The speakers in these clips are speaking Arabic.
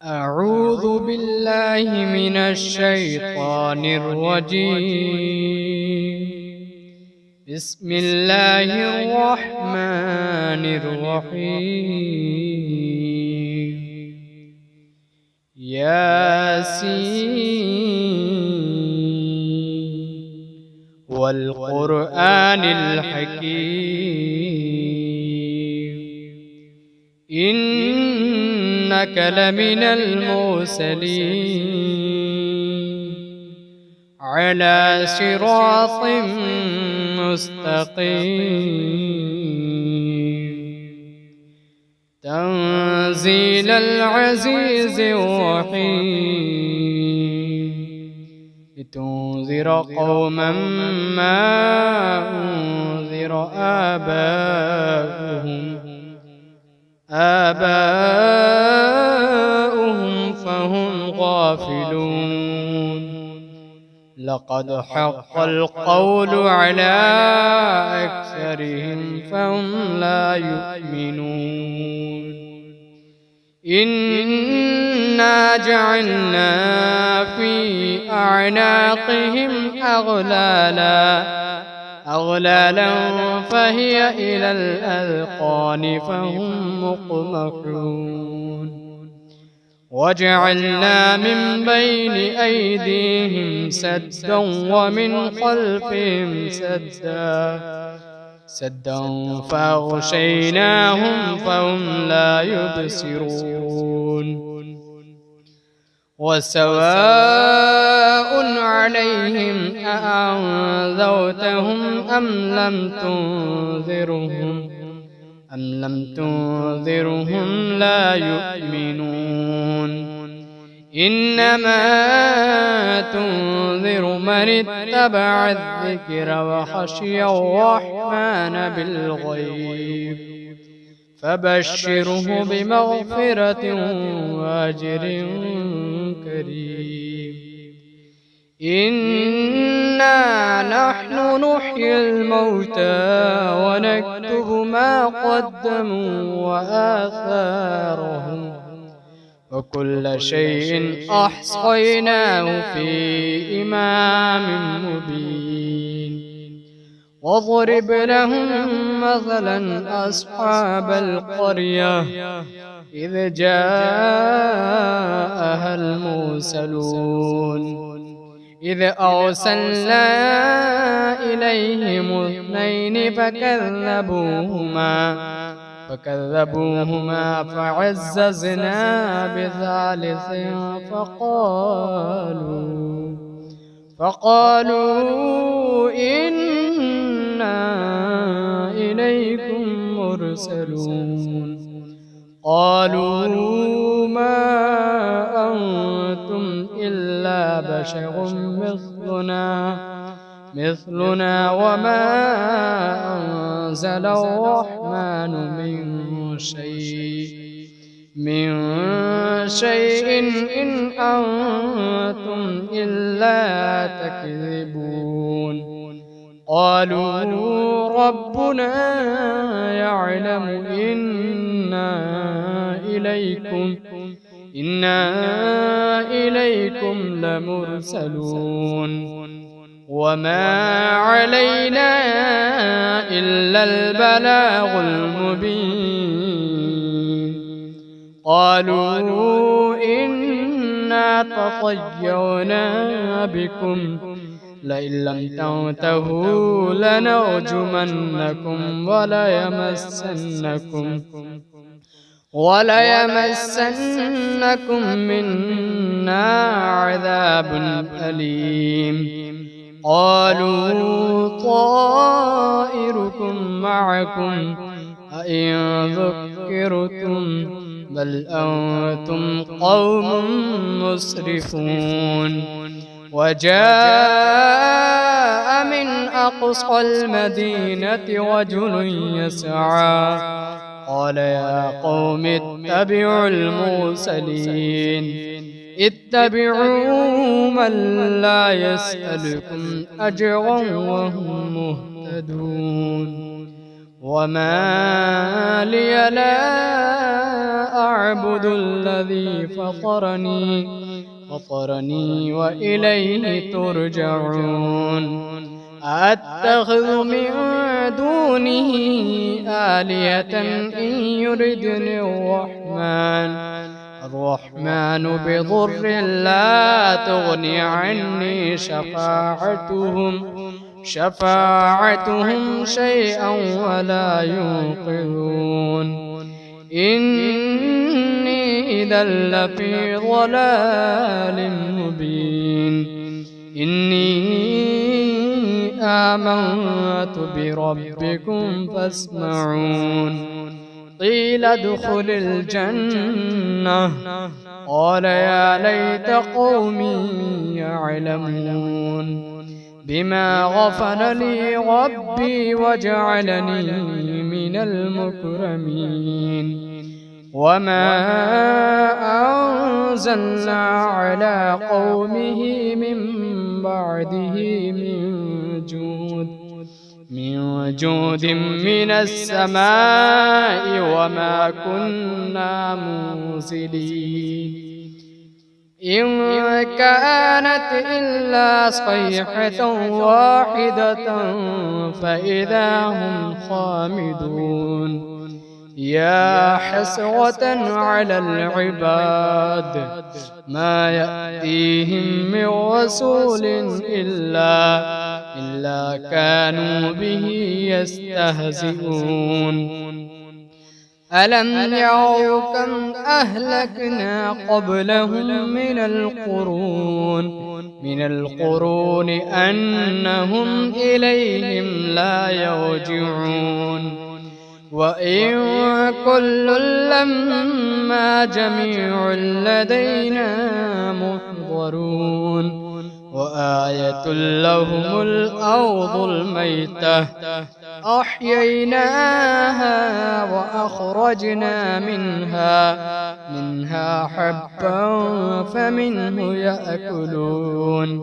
أعوذ بالله من الشيطان الرجيم. بسم الله الرحمن الرحيم. ياسين والقرآن الحكيم إنك لمن المرسلين على صراط مستقيم تنزيل العزيز الرحيم لتنذر قوما ما أنذر آباؤهم فهم غافلون. لقد حق القول على أكثرهم فهم لا يؤمنون. إنا جعلنا في أعناقهم أغلالا فهي إلى الأذقان فهم مقمحون. وجعلنا من بين أيديهم سدا ومن خلفهم سدا فأغشيناهم فهم لا يبصرون. وسواء عليهم أأنذرتهم أم لم تنذرهم لا يؤمنون. إنما تنذر من اتبع الذكر وخشي الرحمن بالغيب فبشره بمغفرة وأجر كريم. إنا نحن نحيي الموتى ونكتب ما قدموا وآثارهم وكل شيء أحصيناه في إمام مبين. واضرب لهم مثلا أصحاب القرية إذ جاءها المرسلون إذ أرسلنا إليهم اثنين فكذبوهما فعززنا بثالث فقالوا إنا إليكم مرسلون. قالوا ما أنتم إلا بشر مثلنا وما أنزل الرحمن من شيء إن أنتم إلا تكذبون. قالوا ربنا يعلم إنا إليكم لمرسلون وما علينا إلا البلاغ المبين. قالوا إنا تطيرنا بكم لئن لم تنتهوا لنرجمنكم وليمسنكم منا عذاب أليم. قالوا طائركم معكم أئن ذكرتم بل أنتم قوم مسرفون. وجاء من أقصى المدينة رجل يسعى قال يا قوم اتبعوا المرسلين اتبعوا من لا يسألكم أجرا وهم مهتدون. وما لي لا أعبد الذي فطرني وإليه ترجعون أتخذ من دونه آلهة إن يردني الرحمن بضر لا تغني عني شفاعتهم شيئا ولا ينقذون إني إذا لفي ضلال مبين إني آمنت بربكم فاسمعون قيل ادخل الجنة قال يا ليت قومي يعلمون بما غفر لي ربي وجعلني من المكرمين وما أنزلنا على قومه من بعده من جود من السماء وما كنا منزلين إن كانت إلا صيحة واحدة فإذا هم خامدون يا حسرة على العباد ما يأتيهم من رسول إلا كانوا به يستهزئون ألم يروا كم أهلكنا قبلهم من القرون أنهم إليهم لا يرجعون وإن كل لما جميع لدينا محضرون وآية لهم الأرض الميتة أحييناها وأخرجنا منها حبا فمنه يأكلون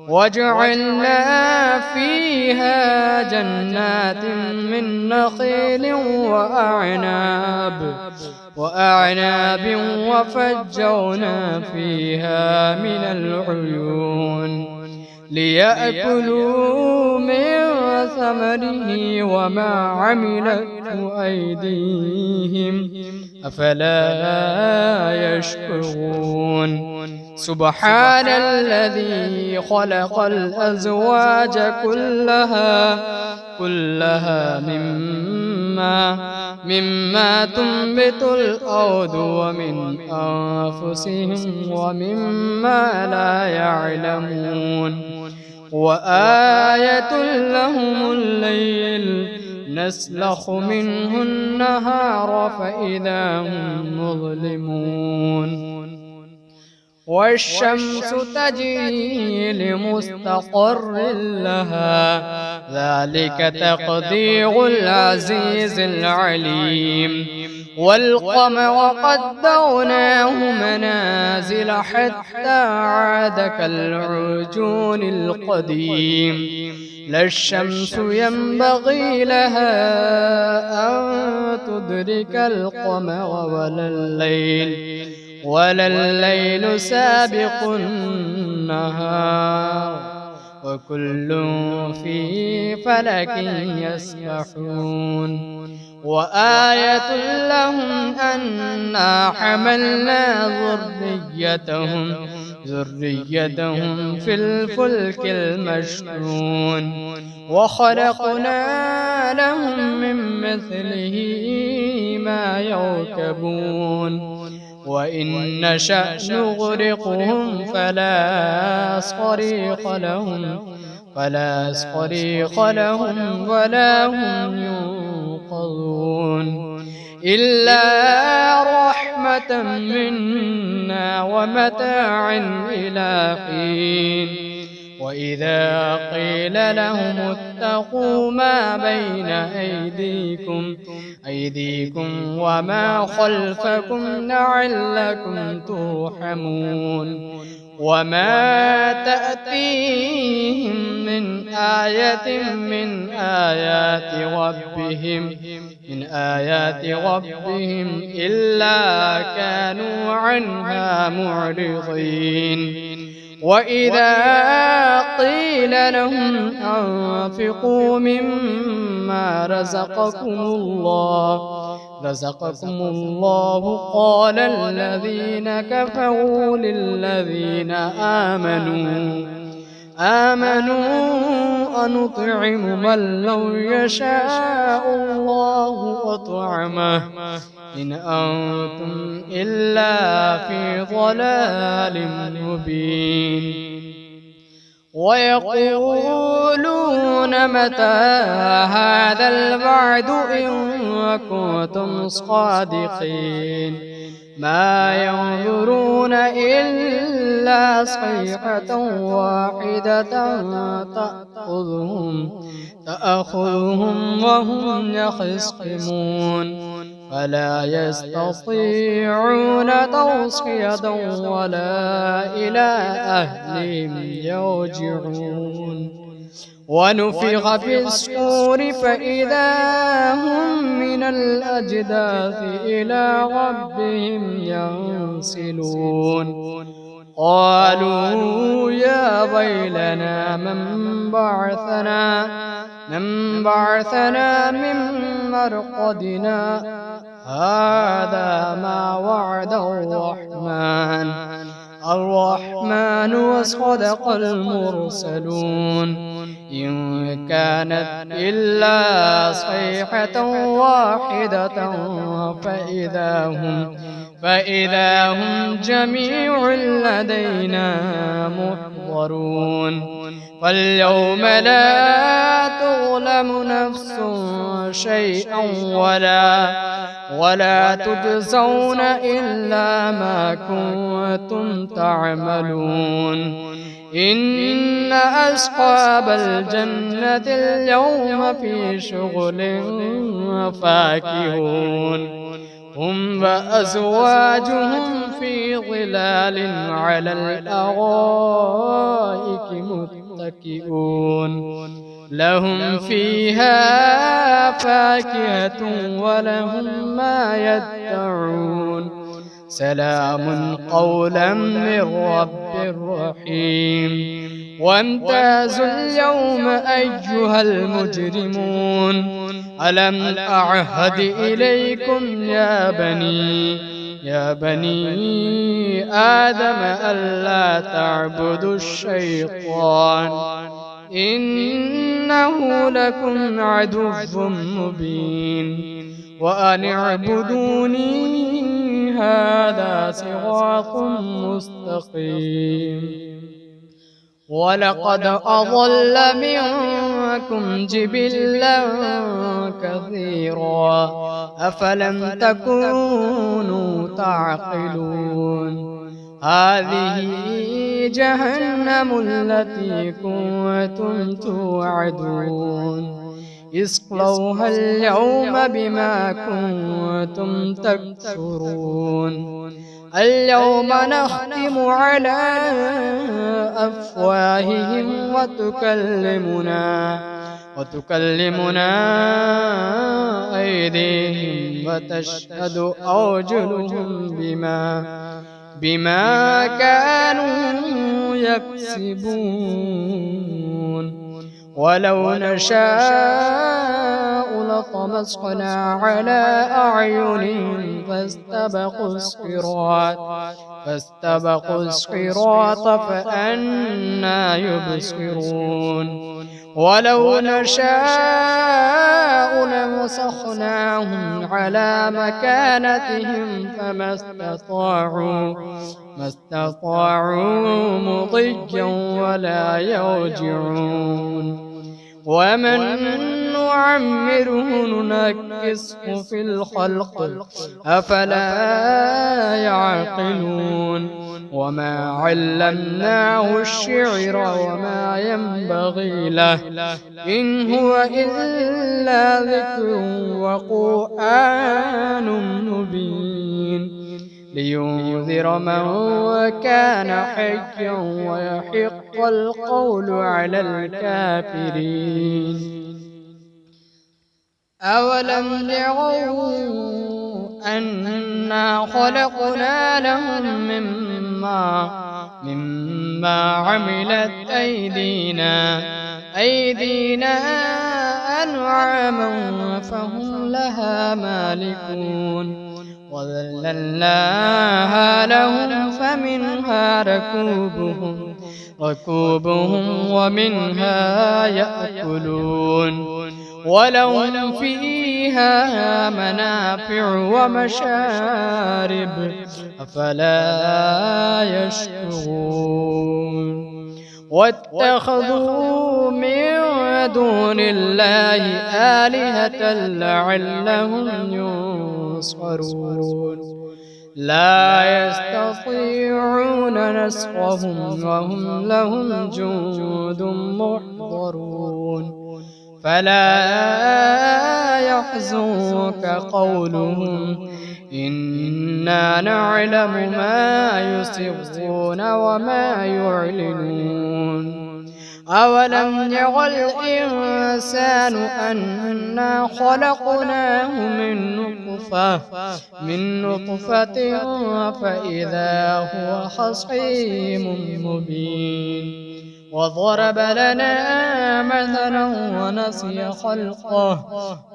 وجعلنا فيها جنات من نخيل وأعناب وفجرنا فيها من العيون ليأكلوا من ثمره وما عملته أيديهم أفلا يشكرون سبحان الذي خلق الأزواج كلها مما تنبت الأرض ومن أنفسهم ومما لا يعلمون وآية لهم الليل نسلخ منه النهار فإذا هم مظلمون والشمس تجري لمستقر لها ذلك تقدير العزيز العليم والقمر قدرناه منازل حتى عاد كالعرجون القديم لا الشمس ينبغي لها أن تدرك القمر ولا الليل سابق النهار وكل في فلك يسبحون وآية لهم أنا حملنا ذريتهم في الفلك المشحون وخلقنا لهم من مثله ما يركبون وإن نشأ نغرقهم فلا صريخ لهم ولا هم ينقذون إلا رحمة منا ومتاعا إلى حين وإذا قيل لهم اتقوا ما بين أيديكم وما خلفكم لعلكم ترحمون وما تأتيهم من آية من آيات ربهم إلا كانوا عنها معرضين وإذا قيل لهم أنفقوا مما رزقكم الله قال الذين كفروا للذين آمنوا أنطعم من لو يشاء الله أطعمه إن أنتم إلا في ضلال مبين ويقولون متى هذا الوعد إن كنتم صادقين ما ينظرون إلا صيحة واحدة تأخذهم وهم يخصمون فلا يستطيعون توصية ولا إلى أهلهم يرجعون ونفخ في الصور فإذا هم من الأجداث إلى ربهم ينسلون قالوا يا ويلنا من بعثنا من مرقدنا هذا ما وعد الرحمن وصدق المرسلون إن كانت إلا صيحة واحدة فإذا هم جميع لدينا محضرون فاليوم لا تظلم نفس شيئا ولا تجزون إلا ما كنتم تعملون إن أصحاب الجنة اليوم في شغل فاكهون هم وأزواجهم في ظلال على الأرائك متكئون لهم فيها فاكهة ولهم ما يدعون سلام قولا من رب رحيم وامتازوا اليوم أيها المجرمون ألم أعهد إليكم يا بني آدم ألا تعبدوا الشيطان إنه لكم عدو مبين وأن اعبدوني هذا صراط مستقيم ولقد أضل منكم جبلا كثيرا أفلم تكونوا تعقلون هذه جهنم التي كنتم توعدون اصلوها اليوم بما كنتم تكفرون اليوم نختم على أفواههم وتكلمنا أيديهم وتشهد أرجلهم بما كانوا يكسبون ولو نشاء لطمسنا على أعينهم فاستبقوا الصراط فأنى يبصرون ولو نشاء لمسخناهم على مكانتهم فما استطاعوا مضيا ولا يرجعون ومن نعمره ننكسه في الخلق أفلا يعقلون وما علمناه الشعر وما ينبغي له إن هو إلا ذكر وقرآن مبين لينذر من كان حيا ويحق القول على الكافرين أولم يروا أنا خلقنا لهم مما عملت أيدينا أنعاما فهم لها مالكون وذللناها لهم فمنها ركوبهم ومنها يأكلون ولهم فيها منافع ومشارب أفلا يشكرون واتخذوا من دون الله آلهة لعلهم ينصرون لا يستطيعون نصرهم وهم لهم جند محضرون فلا يحزنك قولهم إنا نعلم ما يسرون وما يعلنون أولم ير الإنسان أنا خلقناه من نطفة فإذا هو خصيم مبين وضرب لنا مثلا ونسي خلقه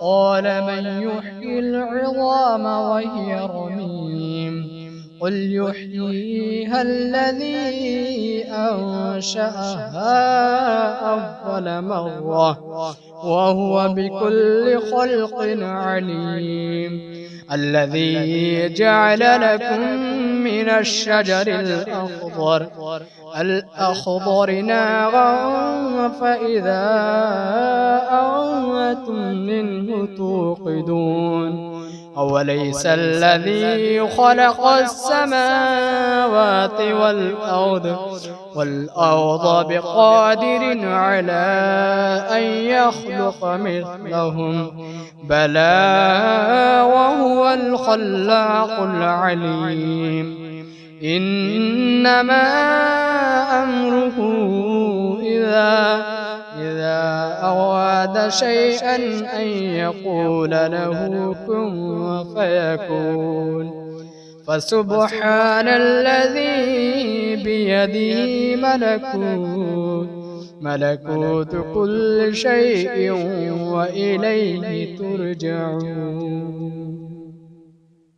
قال من يحيي العظام وهي رميم قل يحييها الذي أنشأها أول مرة وهو بكل خلق عليم الذي جعل لكم من الشجر الأخضر نارا فإذا أنتم منه توقدون أوليس الذي خلق السماوات والأرض بقادر على أن يخلق مثلهم بلى وهو الخلاق العليم إنما أمره إذا أراد شيئا أن يقول له كن فيكون فسبحان الذي بيده ملكوت كل شيء وإليه ترجعون.